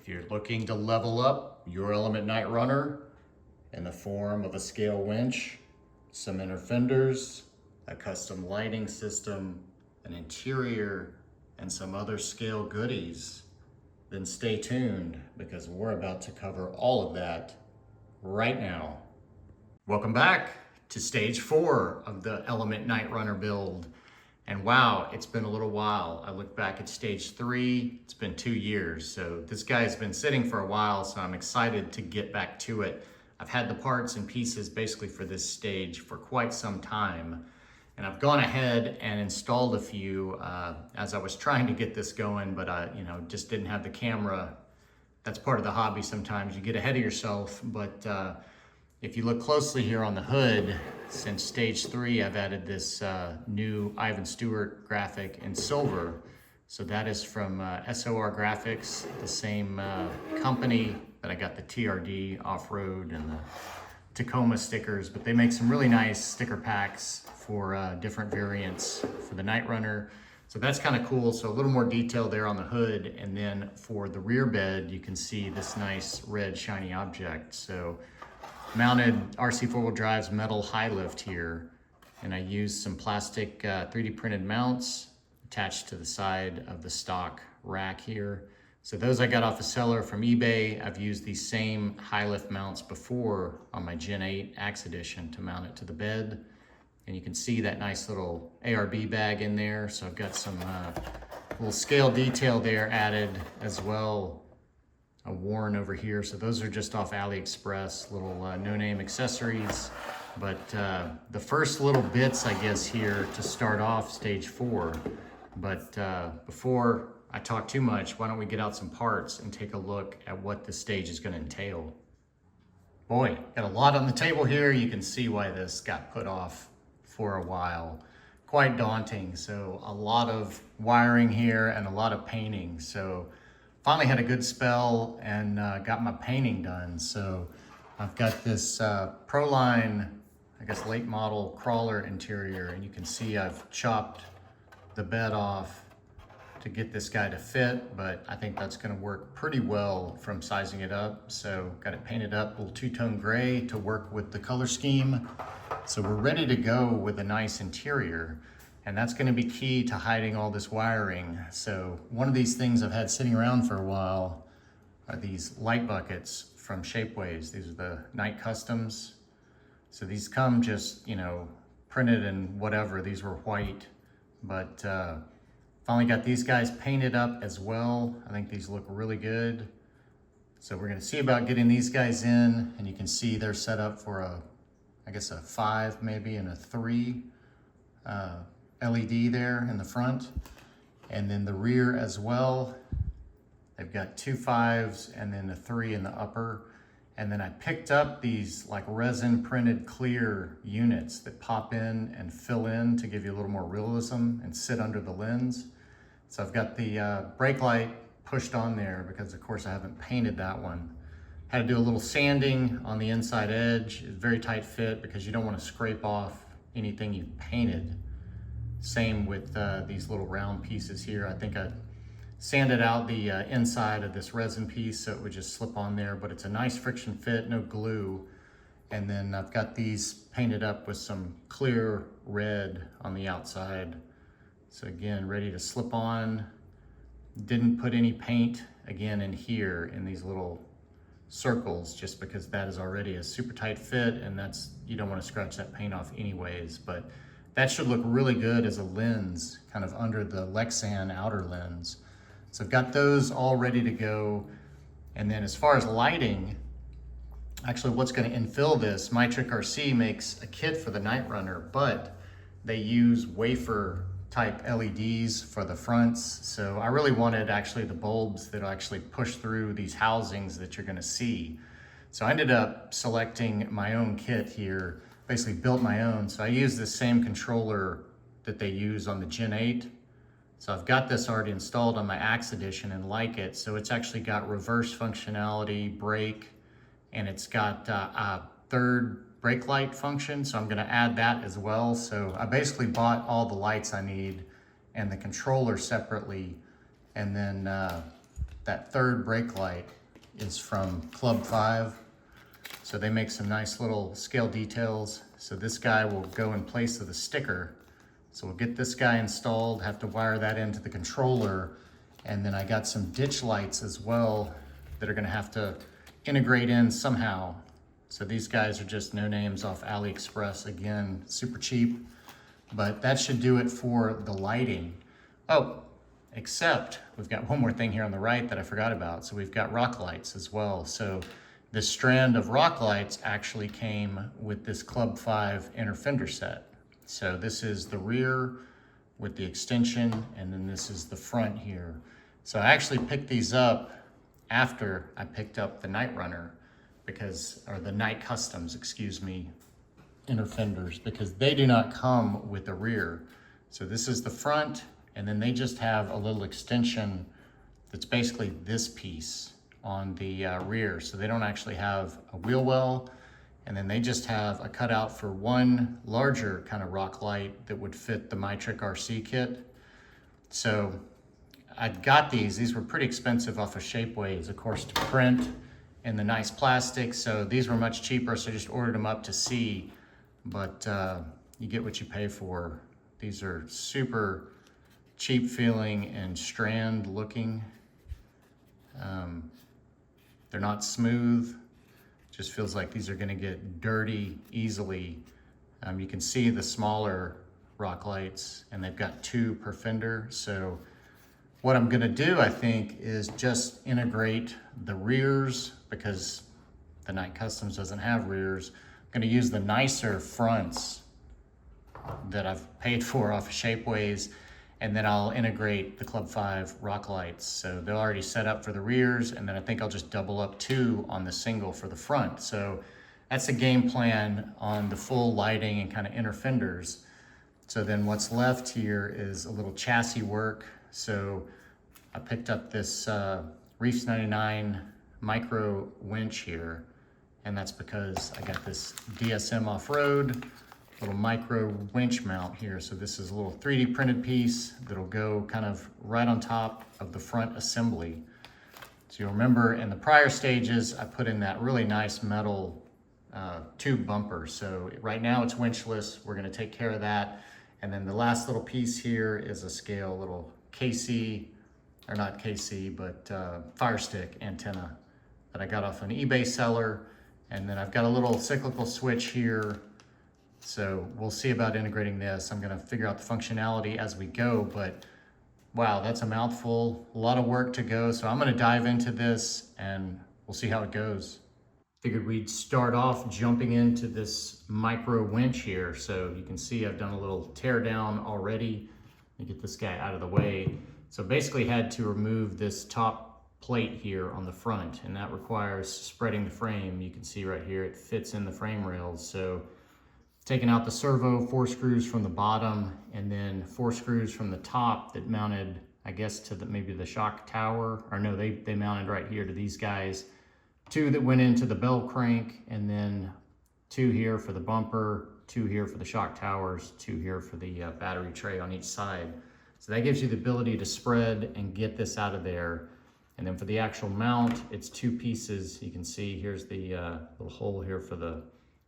If you're looking to level up your Element Knightrunner in the form of a scale winch, some inner fenders, a custom lighting system, an interior, and some other scale goodies, then stay tuned because we're about to cover all of that right now. Welcome back to stage 4 of the Element Knightrunner build. And wow, it's been a little while. I look back at stage 3, it's been 2 years. So this guy's been sitting for a while, so I'm excited to get back to it. I've had the parts and pieces basically for this stage for quite some time. And I've gone ahead and installed a few as I was trying to get this going, but I just didn't have the camera. That's part of the hobby sometimes. You get ahead of yourself, but if you look closely here on the hood, since stage 3, I've added this new Ivan Stewart graphic in silver. So that is from SOR Graphics, the same company that I got the TRD off-road and the Tacoma stickers, but they make some really nice sticker packs for different variants for the Knightrunner. So that's kind of cool. So a little more detail there on the hood. And then for the rear bed, you can see this nice red shiny object. So mounted RC 4-wheel drive's metal high lift here, and I used some plastic 3D printed mounts attached to the side of the stock rack here. So those I got off a seller from eBay. I've used these same high lift mounts before on my Gen 8 Axe Edition to mount it to the bed. And you can see that nice little ARB bag in there. So I've got some little scale detail there added as well. A Warren over here. So those are just off AliExpress, little no-name accessories. But the first little bits, I guess, here to start off stage 4. But before I talk too much, why don't we get out some parts and take a look at what this stage is going to entail. Boy, got a lot on the table here. You can see why this got put off for a while. Quite daunting. So a lot of wiring here and a lot of painting. So finally had a good spell and got my painting done. So I've got this Proline, I guess late model crawler interior, and you can see I've chopped the bed off to get this guy to fit, but I think that's gonna work pretty well from sizing it up. So got it painted up, a little two-tone gray to work with the color scheme. So we're ready to go with a nice interior. And that's going to be key to hiding all this wiring. So one of these things I've had sitting around for a while are these light buckets from Shapeways. These are the Knightcustoms. So these come just, printed in whatever. These were white, but finally got these guys painted up as well. I think these look really good. So we're going to see about getting these guys in, and you can see they're set up for I guess a 5 maybe and a 3. LED there in the front, and then the rear as well. They've got 2 5s and then a 3 in the upper. And then I picked up these like resin printed clear units that pop in and fill in to give you a little more realism and sit under the lens. So I've got the brake light pushed on there because of course I haven't painted that one. Had to do a little sanding on the inside edge. It's very tight fit because you don't want to scrape off anything you've painted. Same with these little round pieces here. I think I sanded out the inside of this resin piece so it would just slip on there, but it's a nice friction fit, no glue. And then I've got these painted up with some clear red on the outside. So again, ready to slip on. Didn't put any paint again in here in these little circles just because that is already a super tight fit, and you don't want to scratch that paint off anyways. But that should look really good as a lens, kind of under the Lexan outer lens. So I've got those all ready to go. And then as far as lighting, actually what's going to infill this, My Trick RC makes a kit for the Knightrunner, but they use wafer type LEDs for the fronts. So I really wanted actually the bulbs that actually push through these housings that you're going to see. So I ended up selecting my own kit here. Basically built my own. So I use the same controller that they use on the Gen 8. So I've got this already installed on my Axe Edition and like it. So it's actually got reverse functionality, brake, and it's got a third brake light function. So I'm gonna add that as well. So I basically bought all the lights I need and the controller separately. And then that third brake light is from Club 5. So they make some nice little scale details. So this guy will go in place of the sticker. So we'll get this guy installed, have to wire that into the controller. And then I got some ditch lights as well that are gonna have to integrate in somehow. So these guys are just no names off AliExpress. Again, super cheap, but that should do it for the lighting. Oh, except we've got one more thing here on the right that I forgot about. So we've got rock lights as well. So this strand of rock lights actually came with this Club 5 inner fender set. So this is the rear with the extension, and then this is the front here. So I actually picked these up after I picked up the Knightrunner, or the Knightcustoms, excuse me, inner fenders, because they do not come with the rear. So this is the front, and then they just have a little extension that's basically this piece on the rear. So they don't actually have a wheel well, and then they just have a cutout for one larger kind of rock light that would fit the MyTrick RC kit. So I got these were pretty expensive off of Shapeways, of course, to print in the nice plastic. So these were much cheaper, so I just ordered them up to see, but you get what you pay for. These are super cheap feeling and strand looking. They're not smooth. Just feels like these are gonna get dirty easily. You can see the smaller rock lights, and they've got 2 per fender. So what I'm gonna do, I think, is just integrate the rears, because the Knightcustoms doesn't have rears. I'm gonna use the nicer fronts that I've paid for off of Shapeways, and then I'll integrate the Club 5 rock lights. So they're already set up for the rears, and then I think I'll just double up 2 on the single for the front. So that's the game plan on the full lighting and kind of inner fenders. So then what's left here is a little chassis work. So I picked up this Reefs 99 micro winch here, and that's because I got this DSM off-road little micro winch mount here. So this is a little 3D printed piece that'll go kind of right on top of the front assembly. So you'll remember in the prior stages, I put in that really nice metal tube bumper. So right now it's winchless. We're gonna take care of that. And then the last little piece here is a scale little KC, or not KC, but Fire Stick antenna that I got off an eBay seller. And then I've got a little cyclical switch here. So we'll see about integrating this. I'm gonna figure out the functionality as we go, but wow, that's a mouthful, a lot of work to go. So I'm gonna dive into this and we'll see how it goes. Figured we'd start off jumping into this micro winch here. So you can see I've done a little tear down already. Let me get this guy out of the way. So basically had to remove this top plate here on the front, and that requires spreading the frame. You can see right here, it fits in the frame rails. So taking out the servo 4 screws from the bottom, and then 4 screws from the top that mounted, I guess, to maybe the shock tower, or no, they mounted right here to these guys. 2 that went into the bell crank, and then 2 here for the bumper, 2 here for the shock towers, 2 here for the battery tray on each side. So that gives you the ability to spread and get this out of there. And then for the actual mount, it's 2 pieces. You can see here's the little hole here for the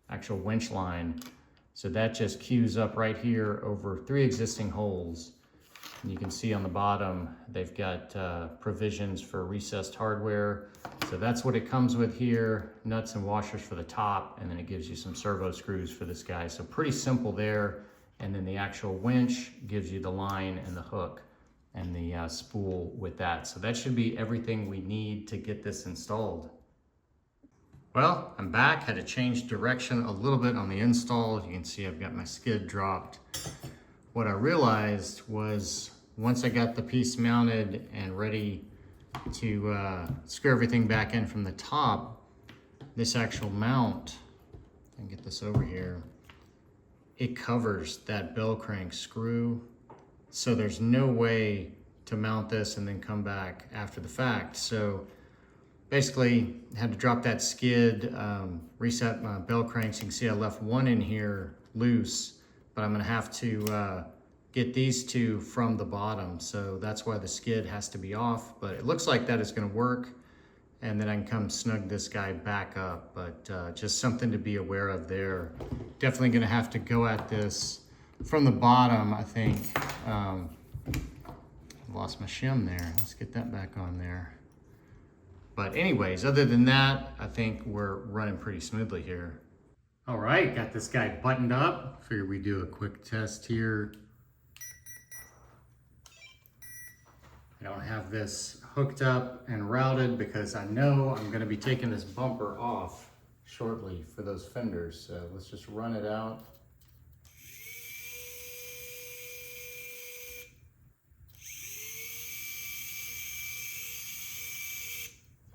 actual winch line. So that just cues up right here over 3 existing holes. And you can see on the bottom, they've got provisions for recessed hardware. So that's what it comes with here, nuts and washers for the top, and then it gives you some servo screws for this guy. So pretty simple there. And then the actual winch gives you the line and the hook and the spool with that. So that should be everything we need to get this installed. Well, I'm back, had to change direction a little bit on the install. You can see I've got my skid dropped. What I realized was once I got the piece mounted and ready to screw everything back in from the top, this actual mount, I can get this over here, it covers that bell crank screw. So there's no way to mount this and then come back after the fact. So basically, had to drop that skid, reset my bell cranks. You can see I left 1 in here loose, but I'm gonna have to get these two from the bottom. So that's why the skid has to be off, but it looks like that is gonna work. And then I can come snug this guy back up, but just something to be aware of there. Definitely gonna have to go at this from the bottom, I think. Lost my shim there. Let's get that back on there. But anyways, other than that, I think we're running pretty smoothly here. All right, got this guy buttoned up. Figured we'd do a quick test here. I don't have this hooked up and routed because I know I'm gonna be taking this bumper off shortly for those fenders. So let's just run it out.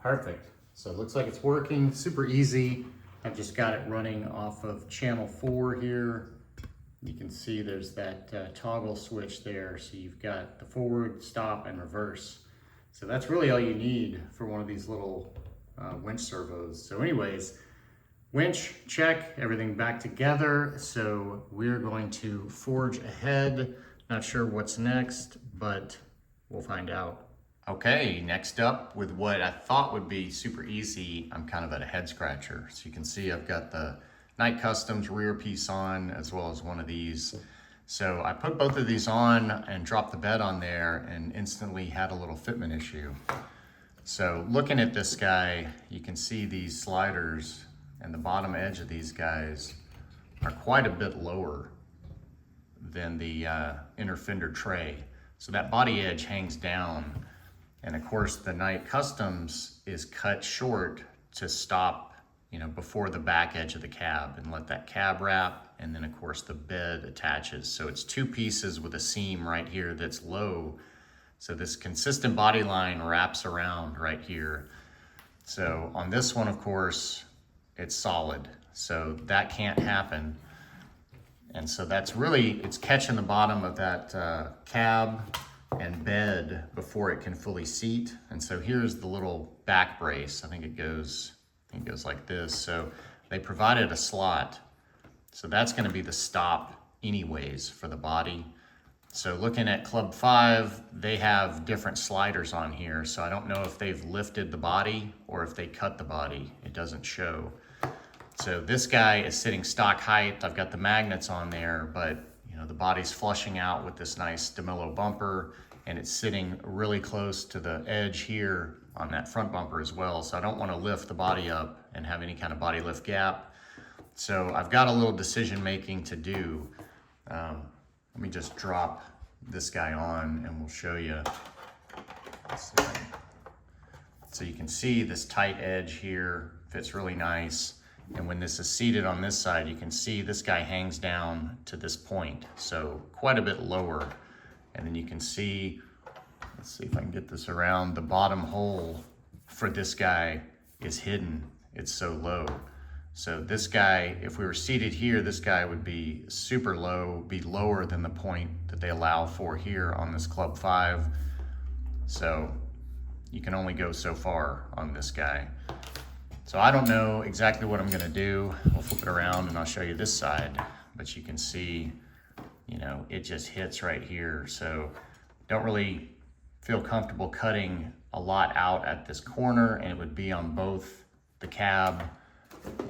Perfect. So it looks like it's working, super easy. I've just got it running off of channel 4 here. You can see there's that toggle switch there. So you've got the forward, stop, and reverse. So that's really all you need for one of these little winch servos. So anyways, winch, check, everything back together. So we're going to forge ahead. Not sure what's next, but we'll find out. Okay, next up with what I thought would be super easy, I'm kind of at a head scratcher. So you can see I've got the Knightcustoms rear piece on as well as one of these. So I put both of these on and dropped the bed on there and instantly had a little fitment issue. So looking at this guy, you can see these sliders and the bottom edge of these guys are quite a bit lower than the inner fender tray. So that body edge hangs down. And of course the Knightcustoms is cut short to stop, you know, before the back edge of the cab and let that cab wrap. And then of course the bed attaches. So it's two pieces with a seam right here that's low. So this consistent body line wraps around right here. So on this one, of course, it's solid. So that can't happen. And so that's really, it's catching the bottom of that cab and bed before it can fully seat. And so here's the little back brace. I think it goes like this. So they provided a slot. So that's gonna be the stop anyways for the body. So looking at Club 5, they have different sliders on here. So I don't know if they've lifted the body or if they cut the body. It doesn't show. So this guy is sitting stock height. I've got the magnets on there, but you know, the body's flushing out with this nice DeMillo bumper, and it's sitting really close to the edge here on that front bumper as well. So I don't want to lift the body up and have any kind of body lift gap. So I've got a little decision making to do. Let me just drop this guy on and we'll show you. So you can see this tight edge here fits really nice. And when this is seated on this side, you can see this guy hangs down to this point. So quite a bit lower. And then you can see, let's see if I can get this around, the bottom hole for this guy is hidden. It's so low. So this guy, if we were seated here, this guy would be super low, be lower than the point that they allow for here on this Club 5. So you can only go so far on this guy. So I don't know exactly what I'm gonna do. We'll flip it around and I'll show you this side, but you can see, you know, it just hits right here. So don't really feel comfortable cutting a lot out at this corner, and it would be on both the cab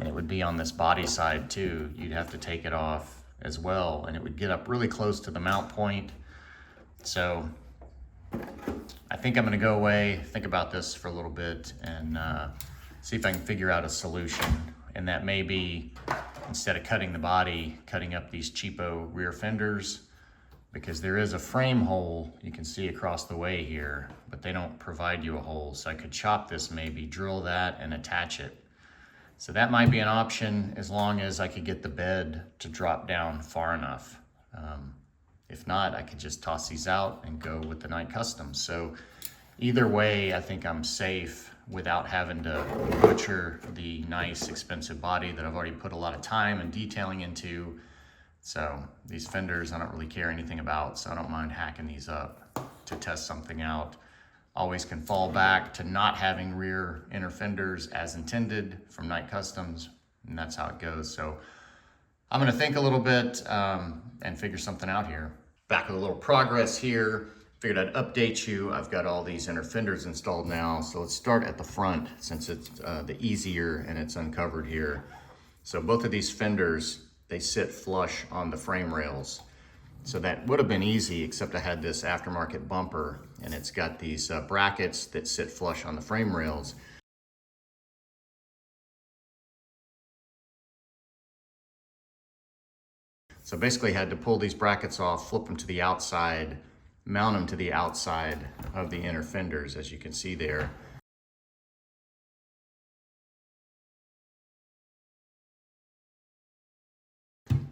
and it would be on this body side too. You'd have to take it off as well, and it would get up really close to the mount point. So I think I'm gonna go away, think about this for a little bit, and see if I can figure out a solution. And that may be, instead of cutting the body, cutting up these cheapo rear fenders, because there is a frame hole you can see across the way here, but they don't provide you a hole. So I could chop this maybe, drill that and attach it. So that might be an option as long as I could get the bed to drop down far enough. If not, I could just toss these out and go with the Knightcustoms. So either way, I think I'm safe without having to butcher the nice expensive body that I've already put a lot of time and detailing into. So these fenders I don't really care anything about, so I don't mind hacking these up to test something out. Always can fall back to not having rear inner fenders as intended from Knightcustoms, and that's how it goes. So I'm gonna think a little bit and figure something out here. Back with a little progress here. Figured I'd update you. I've got all these inner fenders installed now. So let's start at the front since it's the easier and it's uncovered here. So both of these fenders, they sit flush on the frame rails. So that would have been easy, except I had this aftermarket bumper and it's got these brackets that sit flush on the frame rails. So basically I had to pull these brackets off, flip them to the outside, mount them to the outside of the inner fenders, as you can see there.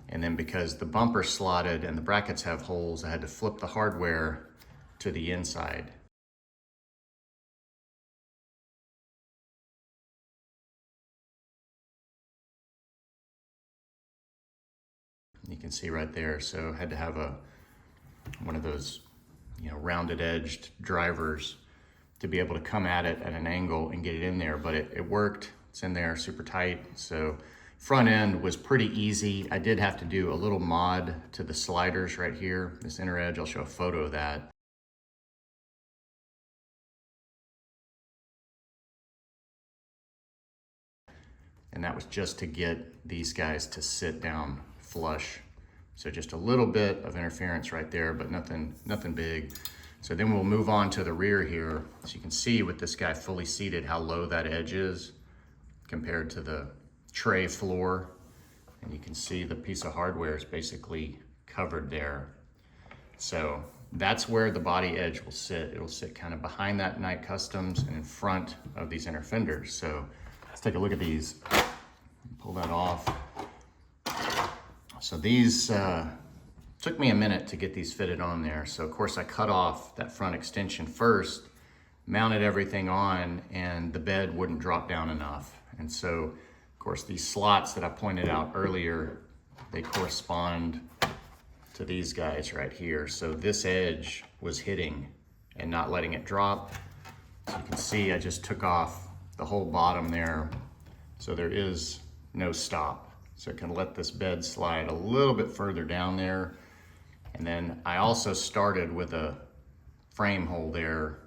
And then because the bumper slotted and the brackets have holes, I had to flip the hardware to the inside. You can see right there, so I had to have one of those, rounded edged drivers to be able to come at it at an angle and get it in there, but it worked. It's in there super tight. So front end was pretty easy. I did have to do a little mod to the sliders right here. This inner edge, I'll show a photo of that. And that was just to get these guys to sit down flush. So just a little bit of interference right there, but nothing big. So then we'll move on to the rear here. So you can see with this guy fully seated how low that edge is compared to the tray floor. And you can see the piece of hardware is basically covered there. So that's where the body edge will sit. It'll sit kind of behind that Knightcustoms and in front of these inner fenders. So let's take a look at these. Pull that off. So these took me a minute to get these fitted on there. So of course I cut off that front extension first, mounted everything on, and the bed wouldn't drop down enough. And so of course these slots that I pointed out earlier, they correspond to these guys right here. So this edge was hitting and not letting it drop. So you can see I just took off the whole bottom there. So there is no stop. So it can let this bed slide a little bit further down there. And then I also started with a frame hole there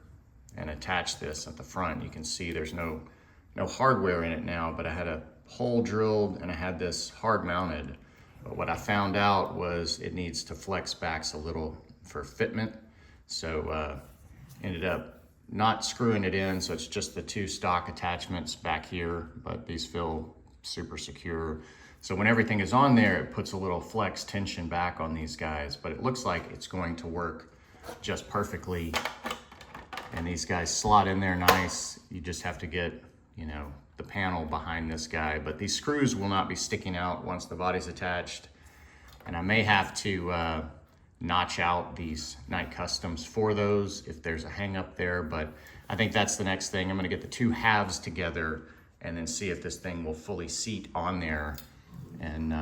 and attached this at the front. You can see there's no hardware in it now, but I had a hole drilled and I had this hard mounted. But what I found out was it needs to flex back a little for fitment. So ended up not screwing it in, so it's just the two stock attachments back here, but these feel super secure. So when everything is on there, it puts a little flex tension back on these guys, but it looks like it's going to work just perfectly. And these guys slot in there nice. You just have to get, the panel behind this guy, but these screws will not be sticking out once the body's attached. And I may have to notch out these Knightcustoms for those if there's a hang up there, but I think that's the next thing. I'm gonna get the two halves together and then see if this thing will fully seat on there and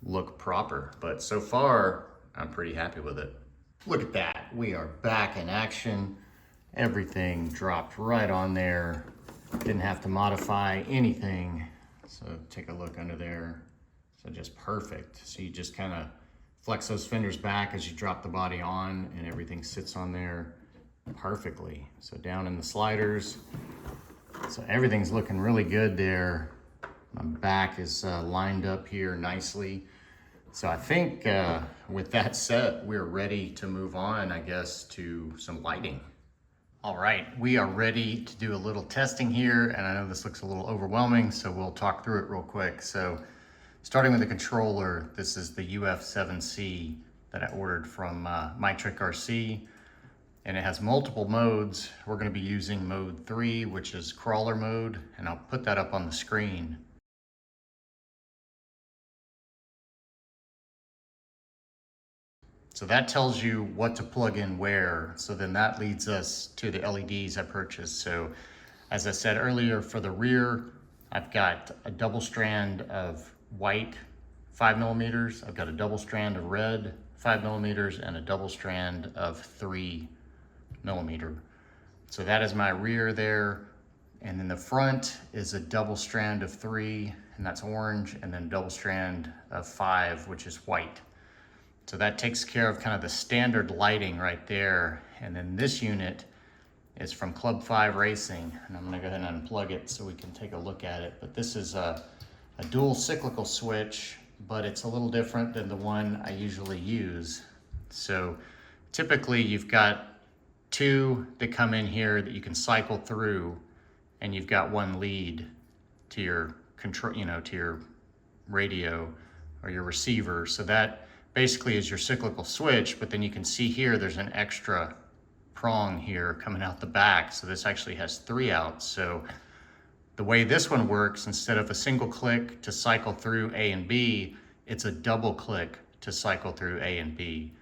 look proper. But so far, I'm pretty happy with it. Look at that, we are back in action. Everything dropped right on there. Didn't have to modify anything. So take a look under there. So just perfect. So you just kind of flex those fenders back as you drop the body on and everything sits on there perfectly. So down in the sliders. So everything's looking really good there. My back is lined up here nicely. So I think with that set, we're ready to move on, I guess, to some lighting. All right, we are ready to do a little testing here, and I know this looks a little overwhelming, so we'll talk through it real quick. So starting with the controller, this is the UF7C that I ordered from MyTrickRC, and it has multiple modes. We're gonna be using mode 3, which is crawler mode, and I'll put that up on the screen. So that tells you what to plug in where. So then that leads us to the LEDs I purchased. So as I said earlier, for the rear, I've got a double strand of white 5mm. I've got a double strand of red 5mm and a double strand of 3mm. So that is my rear there. And then the front is a double strand of 3, and that's orange, and then a double strand of 5, which is white. So that takes care of kind of the standard lighting right there. And then this unit is from Club 5 Racing. And I'm gonna go ahead and unplug it so we can take a look at it. But this is a dual cyclical switch, but it's a little different than the one I usually use. So typically you've got two that come in here that you can cycle through, and you've got one lead to your control, to your radio or your receiver. So that basically is your cyclical switch, but then you can see here there's an extra prong here coming out the back. So this actually has 3 outs. So the way this one works, instead of a single click to cycle through A and B, it's a double click to cycle through A and B.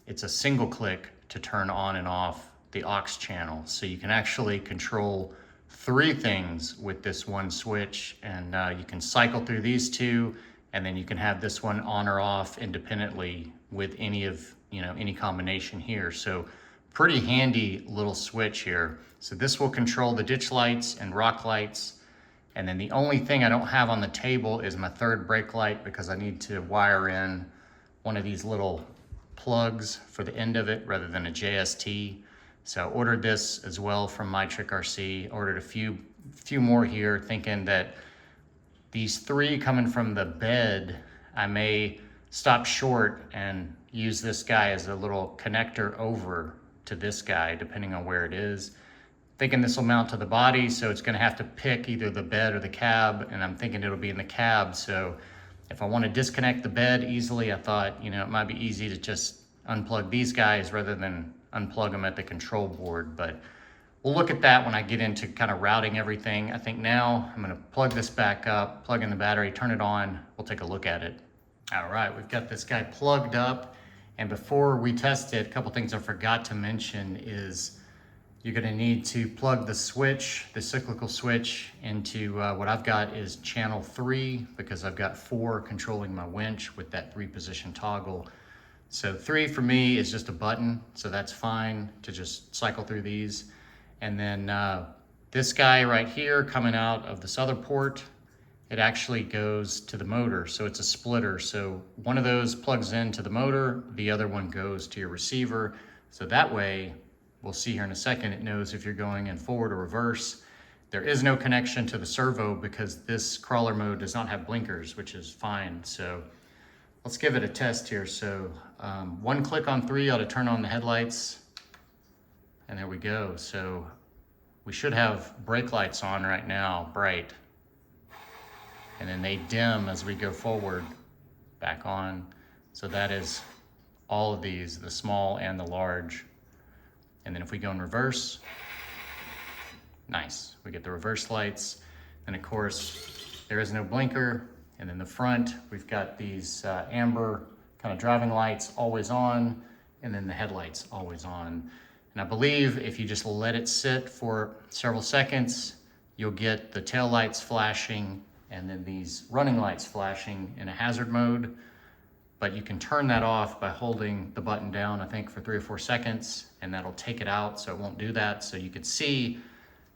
It's a single click to turn on and off the aux channel. So you can actually control 3 things with this one switch, and you can cycle through these 2, and then you can have this one on or off independently with any combination here. So pretty handy little switch here. So this will control the ditch lights and rock lights. And then the only thing I don't have on the table is my third brake light, because I need to wire in one of these little plugs for the end of it rather than a JST. So I ordered this as well from MyTrickRC, ordered a few more here, thinking that these 3 coming from the bed, I may stop short and use this guy as a little connector over to this guy, depending on where it is. Thinking this will mount to the body, so it's gonna have to pick either the bed or the cab, and I'm thinking it'll be in the cab. So if I wanna disconnect the bed easily, I thought, it might be easy to just unplug these guys rather than unplug them at the control board. But we'll look at that when I get into kind of routing everything. I think now I'm gonna plug this back up, plug in the battery, turn it on, we'll take a look at it. All right, we've got this guy plugged up, and before we test it, a couple things I forgot to mention is you're gonna need to plug the switch, the cyclical switch, into what I've got is channel 3, because I've got 4 controlling my winch with that 3-position toggle. So 3 for me is just a button, so that's fine to just cycle through these. And then this guy right here coming out of this other port, it actually goes to the motor, so it's a splitter. So one of those plugs into the motor, the other one goes to your receiver. So that way, we'll see here in a second, it knows if you're going in forward or reverse. There is no connection to the servo because this crawler mode does not have blinkers, which is fine. So let's give it a test here. So 1 click on 3 ought to turn on the headlights. And there we go. So we should have brake lights on right now, bright. And then they dim as we go forward, back on. So that is all of these, the small and the large. And then if we go in reverse, nice, we get the reverse lights. And of course, there is no blinker. And then the front, we've got these amber kind of driving lights always on, and then the headlights always on. And I believe if you just let it sit for several seconds, you'll get the tail lights flashing and then these running lights flashing in a hazard mode. But you can turn that off by holding the button down, I think for 3 or 4 seconds, and that'll take it out, so it won't do that. So you can see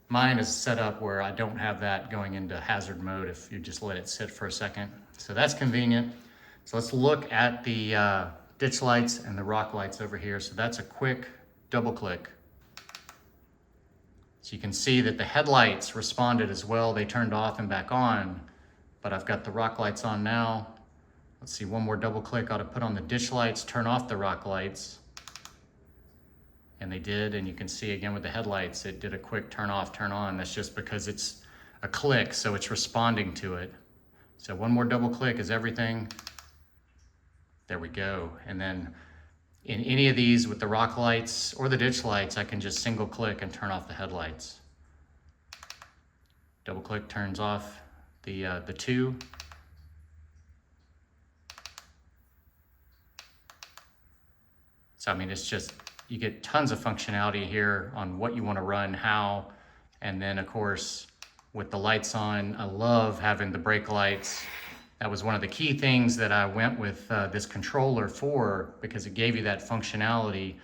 mine is set up where I don't have that going into hazard mode if you just let it sit for a second. So that's convenient. So let's look at the ditch lights and the rock lights over here. So that's a quick double click. So you can see that the headlights responded as well. They turned off and back on, but I've got the rock lights on now. Let's see, one more double click ought to put on the ditch lights, turn off the rock lights. And they did, and you can see again with the headlights, it did a quick turn off, turn on. That's just because it's a click, so it's responding to it. So one more double click is everything. There we go. And then in any of these with the rock lights or the ditch lights, I can just single click and turn off the headlights. Double click turns off the 2. So I mean, it's just, you get tons of functionality here on what you want to run, how, and then of course, with the lights on, I love having the brake lights. That was one of the key things that I went with this controller for, because it gave you that functionality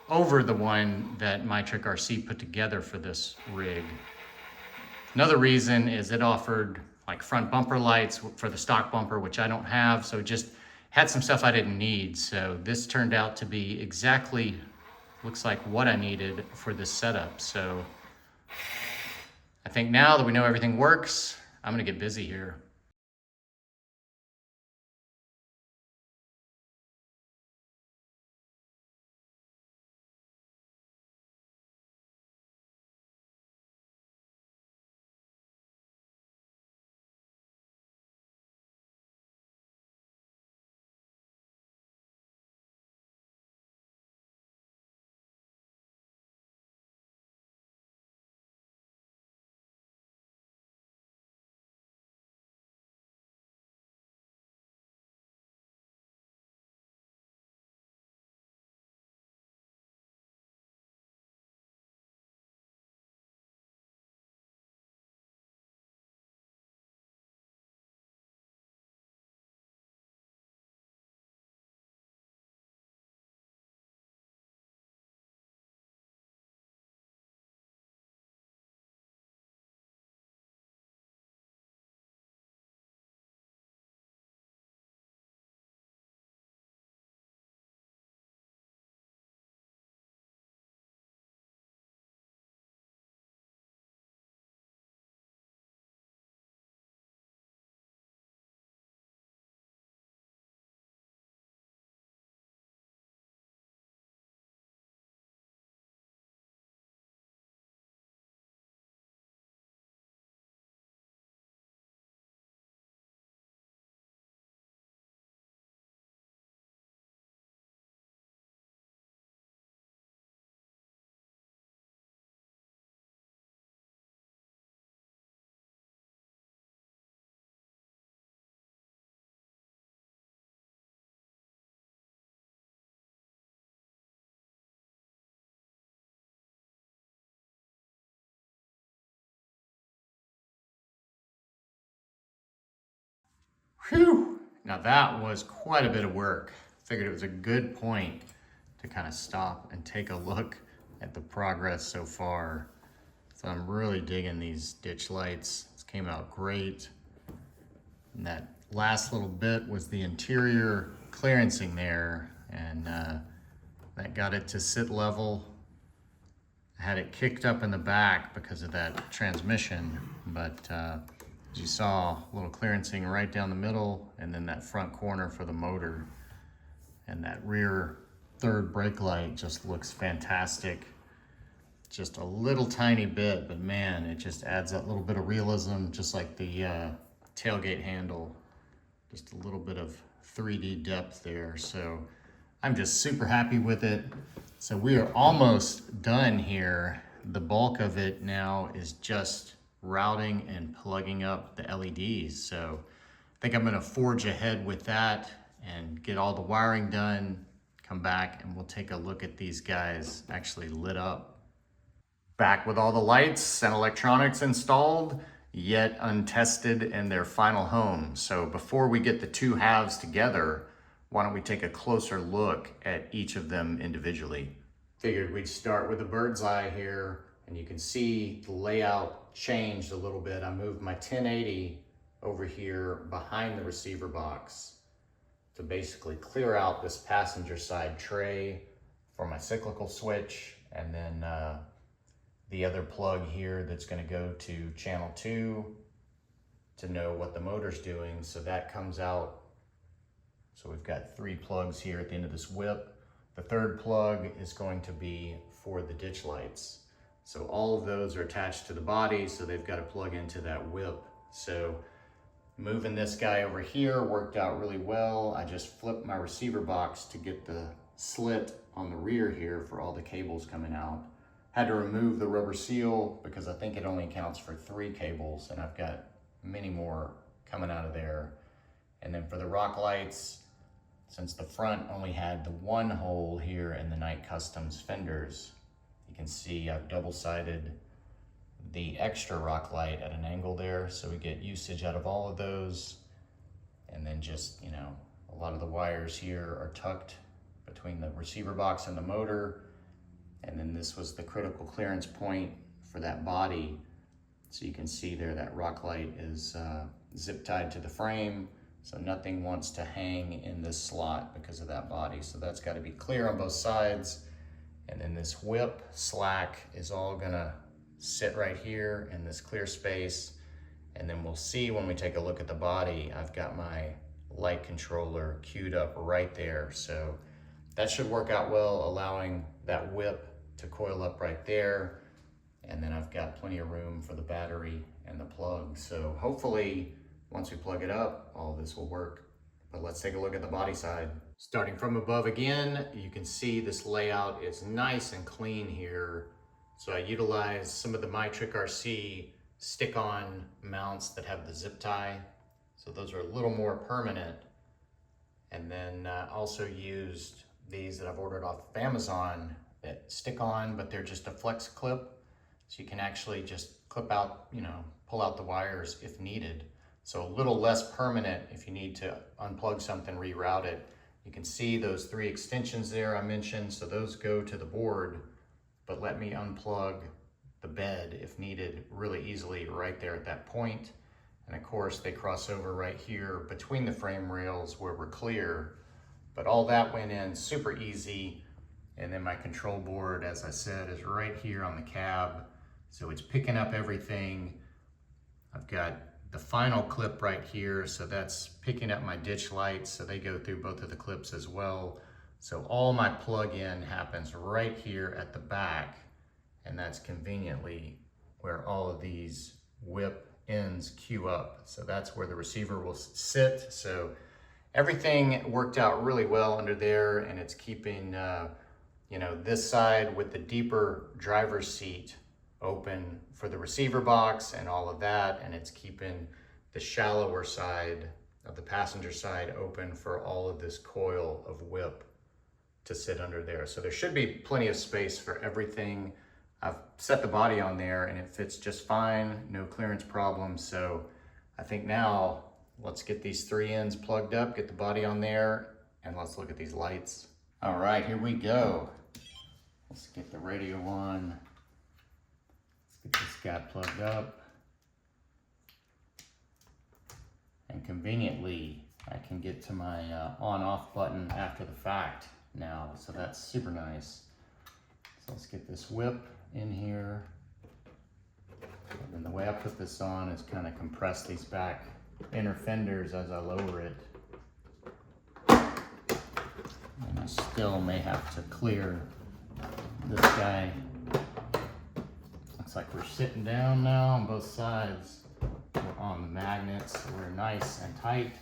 over the one that MyTrickRC put together for this rig. Another reason is it offered like front bumper lights for the stock bumper, which I don't have, so had some stuff I didn't need. So this turned out to be exactly, looks like what I needed for this setup. So I think now that we know everything works, I'm gonna get busy here. Whew! Now that was quite a bit of work. Figured it was a good point to kind of stop and take a look at the progress so far. So I'm really digging these ditch lights. This came out great. And that last little bit was the interior clearancing there, and that got it to sit level. I had it kicked up in the back because of that transmission, but as you saw, a little clearancing right down the middle, and then that front corner for the motor. And that rear third brake light just looks fantastic. Just a little tiny bit, but man, it just adds that little bit of realism, just like the tailgate handle. Just a little bit of 3D depth there. So I'm just super happy with it. So we are almost done here. The bulk of it now is just routing and plugging up the LEDs. So I think I'm gonna forge ahead with that and get all the wiring done, come back, and we'll take a look at these guys actually lit up. Back with all the lights and electronics installed, yet untested in their final home. So before we get the two halves together, why don't we take a closer look at each of them individually? Figured we'd start with a bird's eye here, and you can see the layout changed a little bit. I moved my 1080 over here behind the receiver box to basically clear out this passenger side tray for my cyclical switch, and then the other plug here that's going to go to channel 2 to know what the motor's doing. So that comes out. So we've got 3 plugs here at the end of this whip. The third plug is going to be for the ditch lights. So all of those are attached to the body, so they've got to plug into that whip. So moving this guy over here worked out really well. I just flipped my receiver box to get the slit on the rear here for all the cables coming out. Had to remove the rubber seal because I think it only accounts for 3 cables, and I've got many more coming out of there. And then for the rock lights, since the front only had the 1 hole here in the Knightcustoms fenders, you can see I've double-sided the extra rock light at an angle there, so we get usage out of all of those. And then just, you know, a lot of the wires here are tucked between the receiver box and the motor. And then this was the critical clearance point for that body. So you can see there that rock light is zip tied to the frame. So nothing wants to hang in this slot because of that body. So that's got to be clear on both sides. And then this whip slack is all gonna sit right here in this clear space. And then we'll see when we take a look at the body, I've got my light controller queued up right there. So that should work out well, allowing that whip to coil up right there. And then I've got plenty of room for the battery and the plug. So hopefully, once we plug it up, all this will work. But let's take a look at the body side. Starting from above again, you can see this layout is nice and clean here. So I utilize some of the MyTrick RC stick-on mounts that have the zip tie. So those are a little more permanent. And then also used these that I've ordered off of Amazon that stick on, but they're just a flex clip. So you can actually just clip out, you know, pull out the wires if needed. So a little less permanent if you need to unplug something, reroute it. You can see those 3 extensions there I mentioned, so those go to the board, but let me unplug the bed if needed really easily right there at that point. And of course they cross over right here between the frame rails where we're clear, but all that went in super easy. And then my control board, as I said, is right here on the cab. So it's picking up everything. I've got the final clip right here, so that's picking up my ditch lights, so they go through both of the clips as well. So all my plug-in happens right here at the back, and that's conveniently where all of these whip ends queue up. So that's where the receiver will sit. So everything worked out really well under there, and it's keeping you know, this side with the deeper driver's seat open for the receiver box and all of that, and it's keeping the shallower side of the passenger side open for all of this coil of whip to sit under there. So there should be plenty of space for everything. I've set the body on there and it fits just fine, no clearance problems. So I think now let's get these 3 ends plugged up, get the body on there, and let's look at these lights. All right, here we go. Let's get the radio on. Let's get this guy plugged up. And conveniently, I can get to my on-off button after the fact now, so that's super nice. So let's get this whip in here. And then the way I put this on is kind of compress these back inner fenders as I lower it. And I still may have to clear this guy. Looks like we're sitting down now on both sides. We're on the magnets, so we're nice and tight.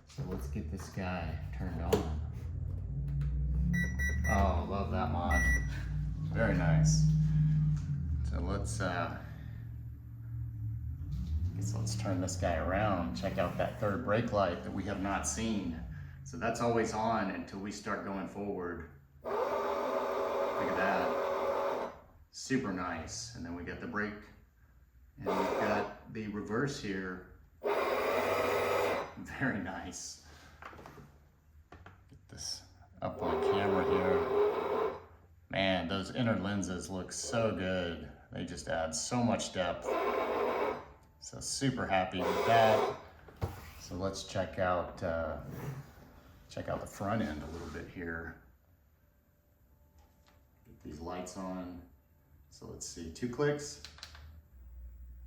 So let's get this guy turned on. Oh, love that mod. Very nice. So let's turn this guy around. Check out that third brake light that we have not seen. So that's always on until we start going forward. Look at that. Super nice. And then we got the brake. And we've got the reverse here. Very nice. Get this up on camera here. Man, those inner lenses look so good. They just add so much depth. So super happy with that. So let's check out the front end a little bit here. Get these lights on. So let's see, 2 clicks.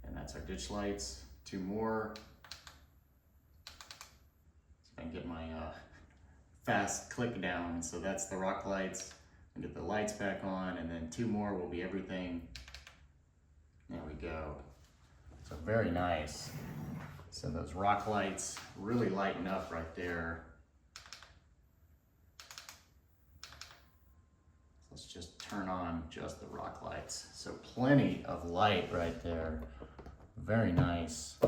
And that's our ditch lights. 2 more. So I can get my fast click down. So that's the rock lights. And get the lights back on, and then 2 more will be everything. There we go. So very nice. So those rock lights really lighten up right there. Let's just turn on just the rock lights. So plenty of light right there. Very nice.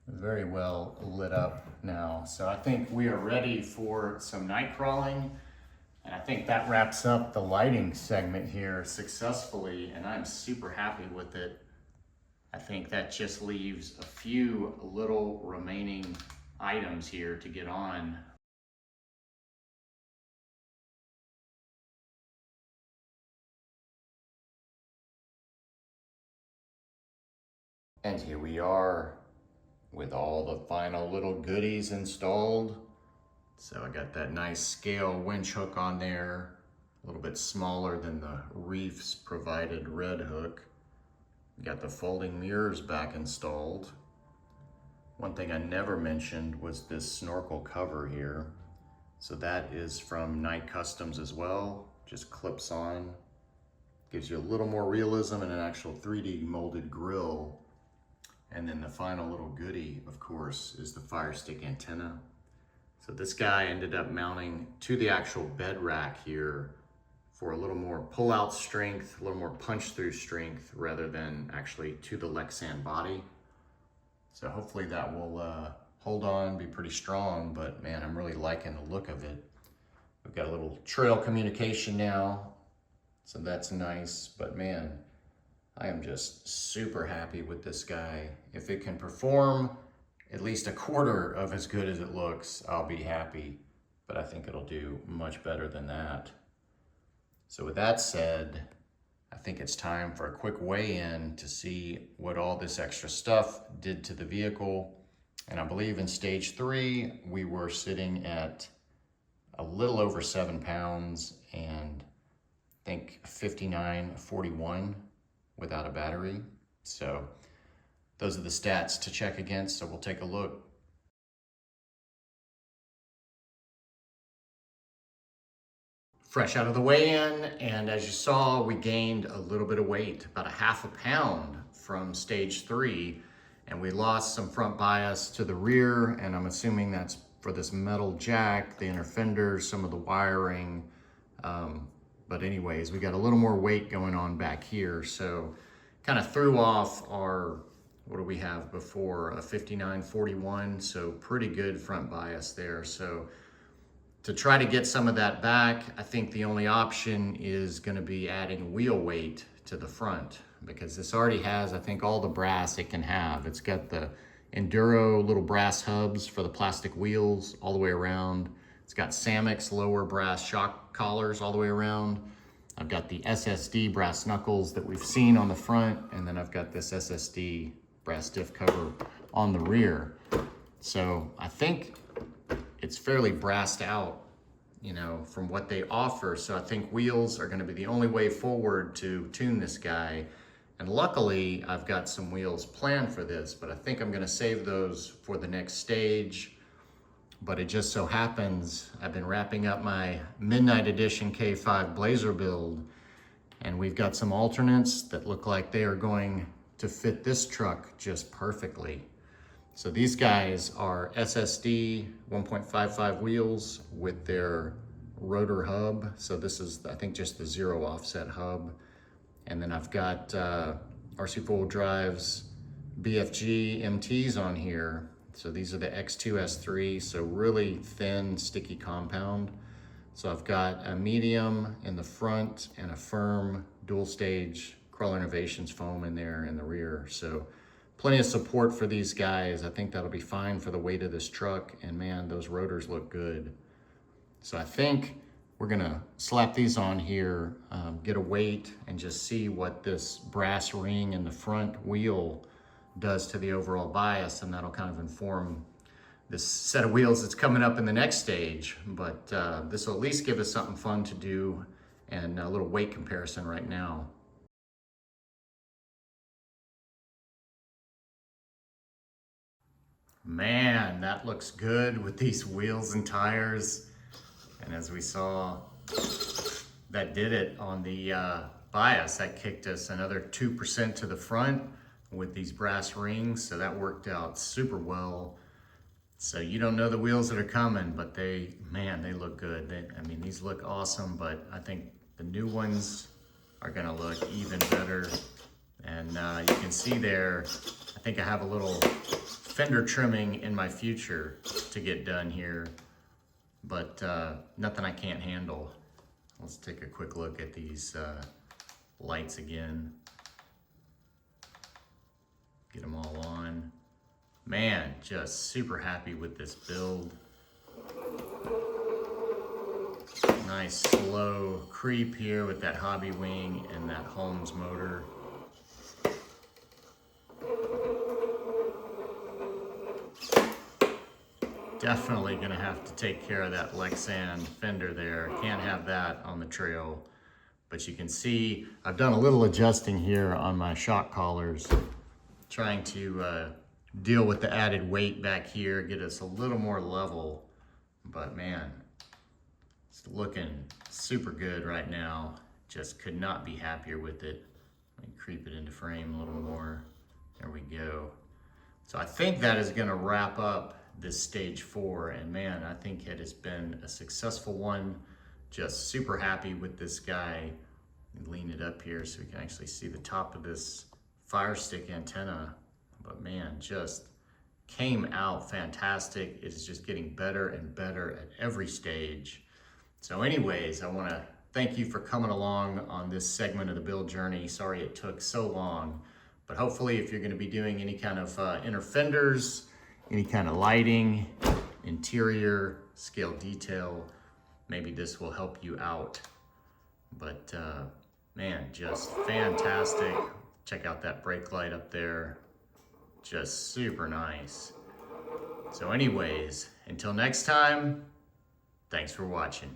Very well lit up now. So I think we are ready for some night crawling. And I think that wraps up the lighting segment here successfully, and I'm super happy with it. I think that just leaves a few little remaining items here to get on. And here we are. with all the final little goodies installed. So I got that nice scale winch hook on there, a little bit smaller than the Reefs provided red hook. Got the folding mirrors back installed. One thing I never mentioned was this snorkel cover here. So that is from Knightcustoms as well, just clips on. Gives you a little more realism and an actual 3D molded grill. And then the final little goodie, of course, is the fire stick antenna. So this guy ended up mounting to the actual bed rack here for a little more pull-out strength, a little more punch-through strength, rather than actually to the Lexan body. So hopefully that will hold on, be pretty strong, but man, I'm really liking the look of it. We've got a little trail communication now, so that's nice, but man, I am just super happy with this guy. If it can perform at least a quarter of as good as it looks, I'll be happy, but I think it'll do much better than that. So with that said, I think it's time for a quick weigh-in to see what all this extra stuff did to the vehicle. And I believe in stage 3, we were sitting at a little over 7 pounds and I think 59.41 without a battery. So those are the stats to check against, so we'll take a look. Fresh out of the weigh-in, and as you saw, we gained a little bit of weight, about a ½ pound from stage 3, and we lost some front bias to the rear, and I'm assuming that's for this metal jack, the inner fender, some of the wiring. But anyways, we got a little more weight going on back here, so kind of threw off our, what do we have before, a 59.41, so pretty good front bias there. So to try to get some of that back, I think the only option is going to be adding wheel weight to the front, because this already has, I think, all the brass it can have. It's got the Enduro little brass hubs for the plastic wheels all the way around. It's got Samix lower brass shock collars all the way around. I've got the SSD brass knuckles that we've seen on the front, and then I've got this SSD brass diff cover on the rear. So I think it's fairly brassed out, you know, from what they offer. So I think wheels are going to be the only way forward to tune this guy. And luckily, I've got some wheels planned for this, but I think I'm going to save those for the next stage. But it just so happens I've been wrapping up my Midnight Edition K5 Blazer build, and we've got some alternates that look like they are going to fit this truck just perfectly. So these guys are SSD 1.55 wheels with their rotor hub. So this is, I think, just the 0 offset hub. And then I've got RC 4-wheel drive's BFG MTs on here. So these are the X2 S3, so really thin, sticky compound. So I've got a medium in the front and a firm dual stage Crawler Innovations foam in there in the rear. So plenty of support for these guys. I think that'll be fine for the weight of this truck. And man, those rotors look good. So I think we're gonna slap these on here, get a weight, and just see what this brass ring in the front wheel does to the overall bias, and that'll kind of inform this set of wheels that's coming up in the next stage. But this will at least give us something fun to do and a little weight comparison right now. Man, that looks good with these wheels and tires. And as we saw, that did it on the bias. That kicked us another 2% to the front with these brass rings. So that worked out super well. So you don't know the wheels that are coming, but they look good. I mean, these look awesome, but I think the new ones are gonna look even better. And you can see there, I think I have a little fender trimming in my future to get done here, but nothing I can't handle. Let's take a quick look at these lights again. Get them all on. Man, just super happy with this build. Nice slow creep here with that hobby wing and that Holmes motor. definitely gonna have to take care of that Lexan fender there. Can't have that on the trail. But you can see I've done a little adjusting here on my shock collars, trying to deal with the added weight back here, get us a little more level. But man, it's looking super good right now. Just could not be happier with it. Let me creep it into frame a little more. There we go. So I think that is gonna wrap up this stage 4, and man, I think it has been a successful one. Just super happy with this guy. Lean it up here so we can actually see the top of this fire stick antenna. But man, just came out fantastic. It is just getting better and better at every stage. So anyways, I wanna thank you for coming along on this segment of the build journey. Sorry it took so long, but hopefully if you're gonna be doing any kind of inner fenders, any kind of lighting, interior, scale detail, maybe this will help you out. But man, just fantastic. Check out that brake light up there. Just super nice. So anyways, until next time, thanks for watching.